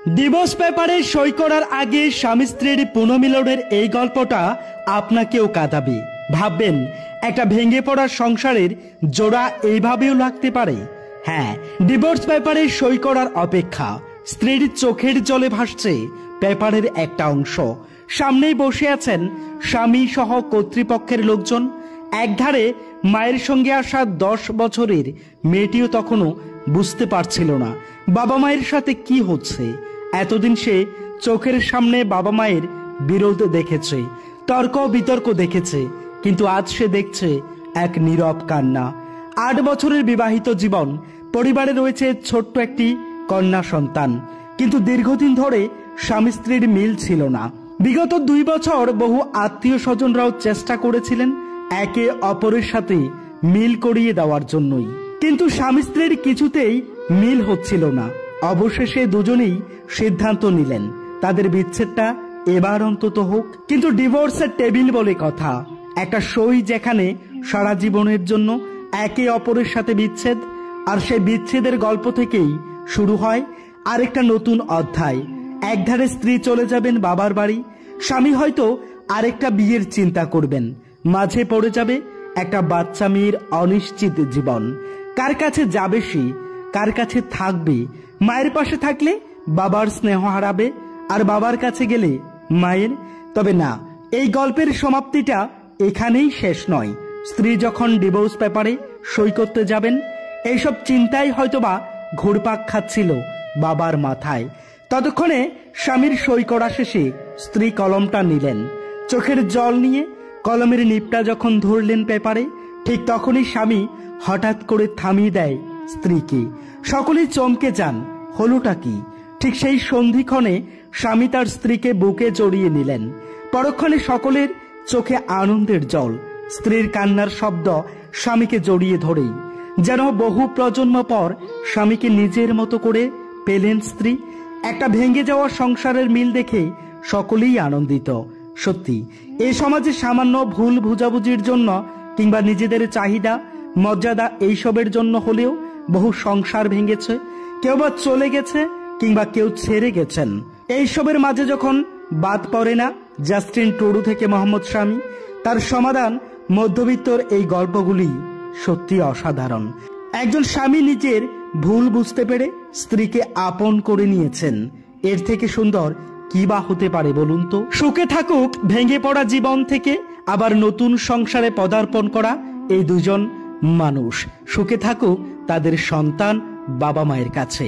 Divorce পেপারে সই করার আগে স্বামী স্ত্রীর পুনর্মিলনের এই গল্পটা আপনাকেও কাঁদাবে। ভাববেন একটা ভেঙে পড়া সংসারের জোড়া এইভাবেও লাগতে পারে। হ্যাঁ, ডিভোর্স পেপারে সই করার অপেক্ষা। স্ত্রীর চোখের জলে ভাসছে পেপারের একটা অংশ। সামনেই বসে আছেন স্বামী সহ কর্তৃপক্ষের লোকজন। একধারে মায়ের সঙ্গে আসা 10 বছরের মেয়েটিও তখনও বুঝতে পারছিল না বাবা মায়ের সাথে কি হচ্ছে। এতদিন সে চোখের সামনে বাবা মায়ের বিরোধ দেখেছে, তর্ক বিতর্ক দেখেছে, কিন্তু আজ সে দেখছে এক নীরব কান্না। 8 বছরের বিবাহিত জীবন, পরিবারে রয়েছে ছোট্ট একটি কন্যা সন্তান, কিন্তু দীর্ঘদিন ধরে স্বামী স্ত্রীর মিল ছিল না। বিগত 2 বছর বহু আত্মীয় স্বজনরাও চেষ্টা করেছিলেন একে অপরের সাথে মিল করিয়ে দেওয়ার জন্যই, কিন্তু স্বামী স্ত্রীর কিছুতেই মিল হচ্ছিল না। অবশেষে দুজনেই সিদ্ধান্ত নিলেন তাদের বিচ্ছেদটা এবার অন্তত হোক। কিন্তু ডিভোর্সের টেবিল বলে কথা, একটা সই যেখানে সারা জীবনের জন্য একে অপরের সাথে বিচ্ছেদ, আর সেই বিচ্ছেদের গল্প থেকেই শুরু হয় আরেকটা নতুন অধ্যায়। একধারে স্ত্রী চলে যাবেন বাবার বাড়ি, স্বামী হয়তো আরেকটা বিয়ের চিন্তা করবেন, মাঝে পড়ে যাবে একটা বাচ্চা মেয়ের অনিশ্চিত জীবন। কার কাছে যাবে সে, কার কাছে থাকবে? মায়ের পাশে থাকলে বাবার স্নেহ হারাবে, আর বাবার কাছে গেলে মায়ের। তবে না, এই গল্পের সমাপ্তিটা এখানেই শেষ নয়। স্ত্রী যখন ডিভোর্স পেপারে সই করতে যাবেন, এইসব চিন্তাই হয়তোবা ঘুরপাক খাচ্ছিল বাবার মাথায়। ততক্ষণে স্বামীর সই করা শেষে স্ত্রী কলমটা নিলেন। চোখের জল নিয়ে কলমের নিপটা যখন ধরলেন পেপারে, ঠিক তখনই স্বামী হঠাৎ করে থামিয়ে দেয় স্ত্রীকে। সকলেই চমকে যান, হলোটা কি? ঠিক সেই সন্ধিক্ষণে স্বামী তার স্ত্রীকে বুকে জড়িয়ে নিলেন। পরক্ষণে সকলের চোখে আনন্দের জল। স্ত্রীর কান্নার শব্দ স্বামীকে জড়িয়ে ধরেই যেন বহু প্রজন্ম পর স্বামীকে নিজের মতো করে পেলেন স্ত্রী। একটা ভেঙে যাওয়া সংসারের মিল দেখে সকলেই আনন্দিত। সত্যি, এই সমাজে সামান্য ভুল বুঝাবুঝির জন্য কিংবা নিজেদের চাহিদা মর্যাদা এইসবের জন্য হলেও বহু সংসার ভেঙেছে। কেউ বা চলে গেছে কিংবা কেউ ছেড়ে গেছেন। এইসবের মাঝে যখন বাদ পড়ে না জাস্টিন টুডু থেকে মোহাম্মদ শামী, তার সমাধান মধ্যবিত্তর এই গল্পগুলি সত্যি অসাধারণ। একজন স্বামী নিজের ভুল বুঝতে পেরে স্ত্রীকে আপন করে নিয়েছেন। এর থেকে সুন্দর কি বা হতে পারে বলুন তো? সুখে থাকুক ভেঙে পড়া জীবন থেকে আবার নতুন সংসারে পদার্পণ করা এই দুজন মানুষ। সুখে থাকুক তাদের সন্তান বাবা মায়ের কাছে।